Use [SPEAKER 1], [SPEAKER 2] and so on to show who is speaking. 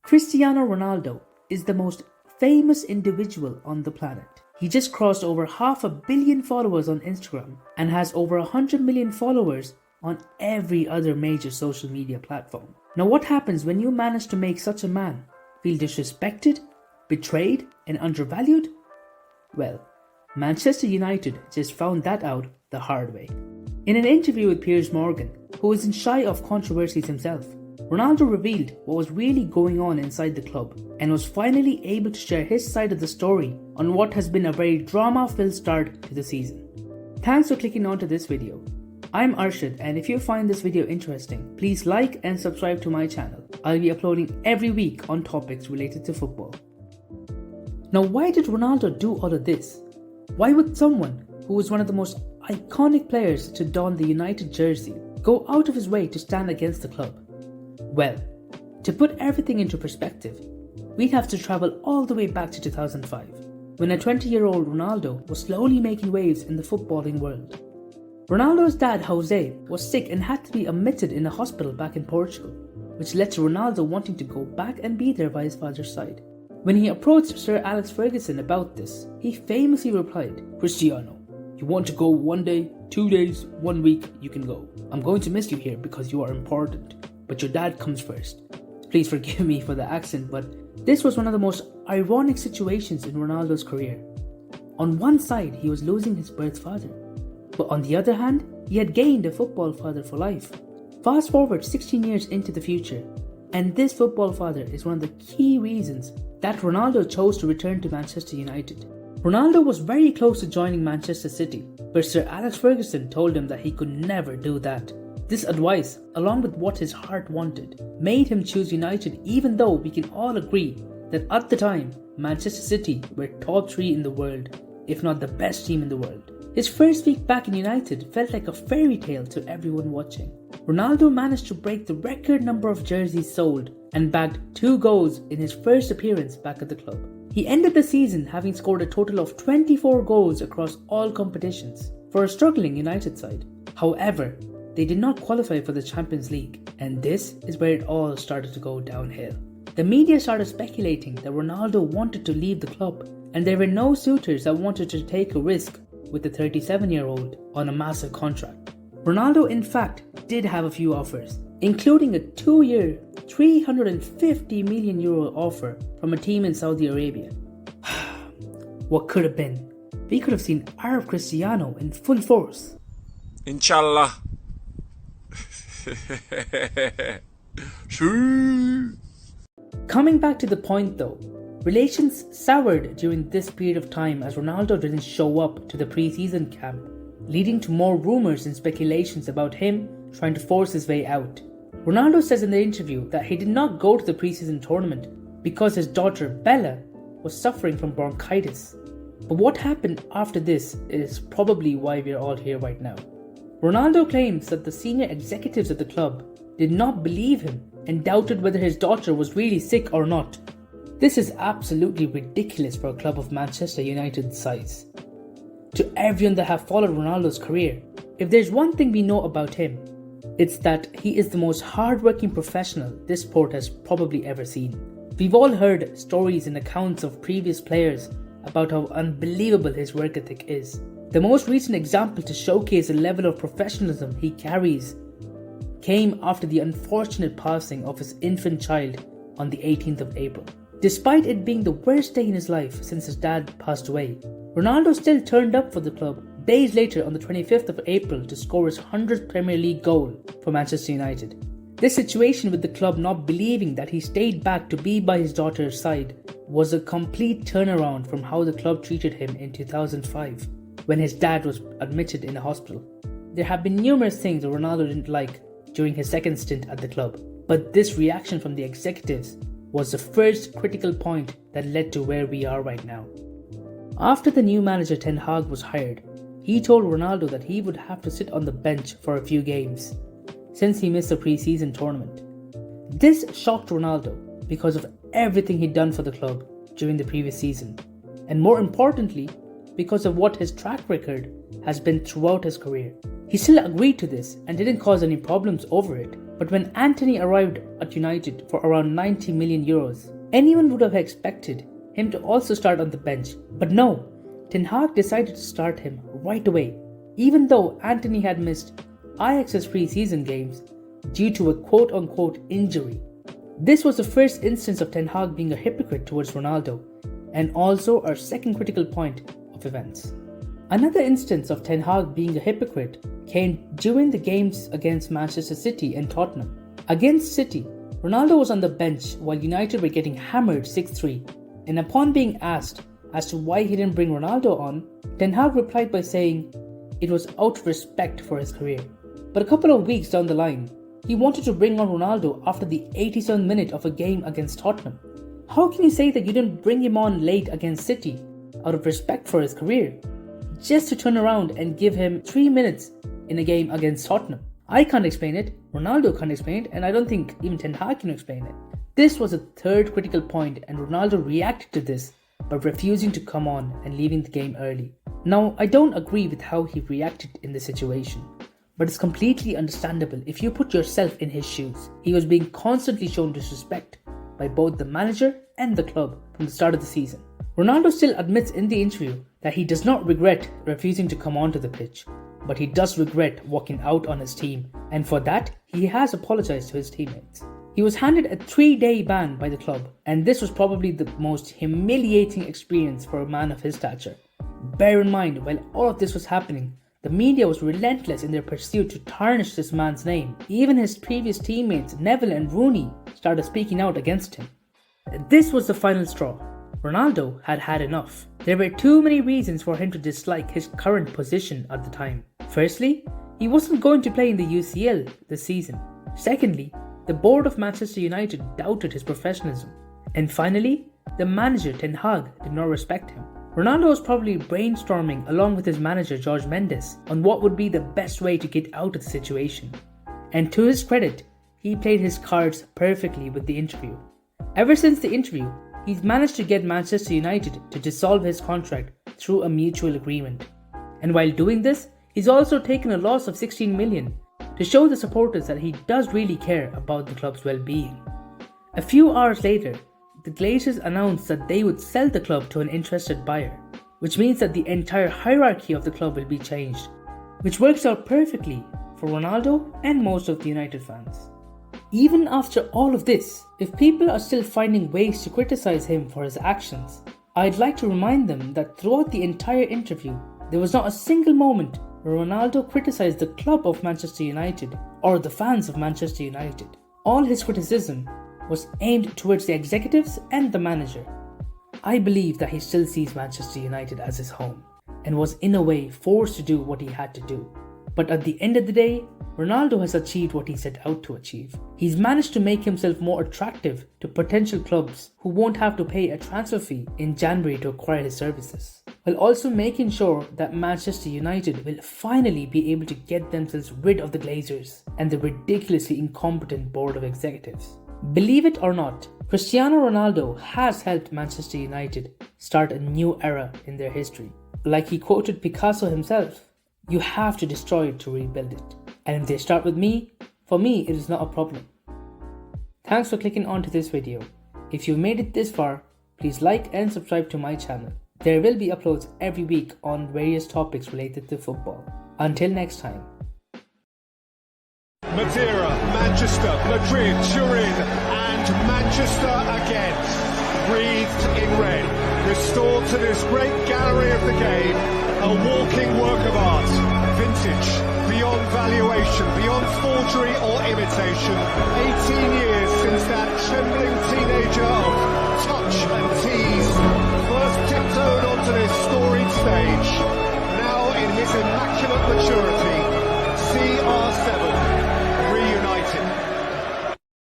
[SPEAKER 1] Cristiano Ronaldo is the most famous individual on the planet. He just crossed over 500 million followers on Instagram and has over 100 million followers on every other major social media platform. Now, what happens when you manage to make such a man feel disrespected, betrayed, and undervalued? Well, Manchester United just found that out the hard way. In an interview with Piers Morgan, who isn't shy of controversies himself, Ronaldo revealed what was really going on inside the club and was finally able to share his side of the story on what has been a very drama-filled start to the season. Thanks for clicking onto this video. I'm Arshad, and if you find this video interesting, please like and subscribe to my channel. I'll be uploading every week on topics related to football. Now, why did Ronaldo do all of this? Why would someone who was one of the most iconic players to don the United jersey go out of his way to stand against the club? Well, to put everything into perspective, we'd have to travel all the way back to 2005, when a 20-year-old Ronaldo was slowly making waves in the footballing world. Ronaldo's dad, Jose, was sick and had to be admitted in a hospital back in Portugal, which led to Ronaldo wanting to go back and be there by his father's side. When he approached Sir Alex Ferguson about this, he famously replied, "Cristiano, you want to go 1 day, 2 days, 1 week, you can go. I'm going to miss you here because you are important, but your dad comes first." Please forgive me for the accent, but this was one of the most ironic situations in Ronaldo's career. On one side, he was losing his birth father, but on the other hand, he had gained a football father for life. Fast forward 16 years into the future, and this football father is one of the key reasons that Ronaldo chose to return to Manchester United. Ronaldo was very close to joining Manchester City, but Sir Alex Ferguson told him that he could never do that. This advice, along with what his heart wanted, made him choose United, even though we can all agree that at the time, Manchester City were top 3 in the world, if not the best team in the world. His first week back in United felt like a fairy tale to everyone watching. Ronaldo managed to break the record number of jerseys sold and bagged 2 goals in his first appearance back at the club. He ended the season having scored a total of 24 goals across all competitions for a struggling United side. However, they did not qualify for the Champions League, and this is where it all started to go downhill. The media started speculating that Ronaldo wanted to leave the club, and there were no suitors that wanted to take a risk with the 37-year-old on a massive contract. Ronaldo in fact did have a few offers, including a 2-year, €350 million offer from a team in Saudi Arabia. What could have been? We could have seen Arab Cristiano in full force.
[SPEAKER 2] Inshallah.
[SPEAKER 1] Coming back to the point though, relations soured during this period of time as Ronaldo didn't show up to the pre-season camp, leading to more rumours and speculations about him trying to force his way out. Ronaldo says in the interview that he did not go to the pre-season tournament because his daughter Bella was suffering from bronchitis. But what happened after this is probably why we are all here right now. Ronaldo claims that the senior executives at the club did not believe him and doubted whether his daughter was really sick or not. This is absolutely ridiculous for a club of Manchester United's size. To everyone that have followed Ronaldo's career, if there's one thing we know about him, it's that he is the most hard-working professional this sport has probably ever seen. We've all heard stories and accounts of previous players about how unbelievable his work ethic is. The most recent example to showcase the level of professionalism he carries came after the unfortunate passing of his infant child on the 18th of April. Despite it being the worst day in his life since his dad passed away, Ronaldo still turned up for the club days later on the 25th of April to score his 100th Premier League goal for Manchester United. This situation with the club not believing that he stayed back to be by his daughter's side was a complete turnaround from how the club treated him in 2005 when his dad was admitted in a hospital. There have been numerous things that Ronaldo didn't like during his second stint at the club, but this reaction from the executives was the first critical point that led to where we are right now. After the new manager Ten Hag was hired, he told Ronaldo that he would have to sit on the bench for a few games, since he missed the pre-season tournament. This shocked Ronaldo because of everything he'd done for the club during the previous season, and more importantly, because of what his track record has been throughout his career. He still agreed to this and didn't cause any problems over it, But when Antony arrived at United for around 90 million euros, anyone would have expected him to also start on the bench. But no, Ten Hag decided to start him right away, even though Antony had missed Ajax's pre-season games due to a quote-unquote injury. This was the first instance of Ten Hag being a hypocrite towards Ronaldo, and also our second critical point of events. Another instance of Ten Hag being a hypocrite came during the games against Manchester City and Tottenham. Against City, Ronaldo was on the bench while United were getting hammered 6-3, and upon being asked as to why he didn't bring Ronaldo on, Ten Hag replied by saying it was out of respect for his career. But a couple of weeks down the line, he wanted to bring on Ronaldo after the 87th minute of a game against Tottenham. How can you say that you didn't bring him on late against City out of respect for his career, just to turn around and give him 3 minutes in a game against Tottenham? I can't explain it, Ronaldo can't explain it, and I don't think even Ten Hag can explain it. This was a third critical point, and Ronaldo reacted to this by refusing to come on and leaving the game early. Now, I don't agree with how he reacted in the situation, but it's completely understandable if you put yourself in his shoes. He was being constantly shown disrespect by both the manager and the club from the start of the season. Ronaldo still admits in the interview that he does not regret refusing to come onto the pitch, but he does regret walking out on his team, and for that, he has apologized to his teammates. He was handed a 3-day ban by the club, and this was probably the most humiliating experience for a man of his stature. Bear in mind, while all of this was happening, the media was relentless in their pursuit to tarnish this man's name. Even his previous teammates, Neville and Rooney, started speaking out against him. This was the final straw. Ronaldo had had enough. There were too many reasons for him to dislike his current position at the time. Firstly, he wasn't going to play in the UCL this season. Secondly, the board of Manchester United doubted his professionalism. And finally, the manager Ten Hag did not respect him. Ronaldo was probably brainstorming along with his manager Jorge Mendes on what would be the best way to get out of the situation. And to his credit, he played his cards perfectly with the interview. Ever since the interview, he's managed to get Manchester United to dissolve his contract through a mutual agreement. And while doing this, he's also taken a loss of 16 million to show the supporters that he does really care about the club's well-being. A few hours later, the Glazers announced that they would sell the club to an interested buyer, which means that the entire hierarchy of the club will be changed, which works out perfectly for Ronaldo and most of the United fans. Even after all of this, if people are still finding ways to criticize him for his actions, I'd like to remind them that throughout the entire interview, there was not a single moment where Ronaldo criticized the club of Manchester United or the fans of Manchester United. All his criticism was aimed towards the executives and the manager. I believe that he still sees Manchester United as his home and was in a way forced to do what he had to do. But at the end of the day, Ronaldo has achieved what he set out to achieve. He's managed to make himself more attractive to potential clubs who won't have to pay a transfer fee in January to acquire his services, while also making sure that Manchester United will finally be able to get themselves rid of the Glazers and the ridiculously incompetent board of executives. Believe it or not, Cristiano Ronaldo has helped Manchester United start a new era in their history. Like he quoted Picasso himself, "You have to destroy it to rebuild it. And if they start with me, for me it is not a problem." Thanks for clicking onto this video. If you've made it this far, please like and subscribe to my channel. There will be uploads every week on various topics related to football. Until next time.
[SPEAKER 2] Madeira, Manchester, Madrid, Turin, and Manchester again. Breathed in red, restored to this great gallery of the game, a walking work of art. Vintage, beyond valuation, beyond forgery or imitation. 18 years since that trembling teenager of touch and tease first tiptoed onto this storied stage. Now in his immaculate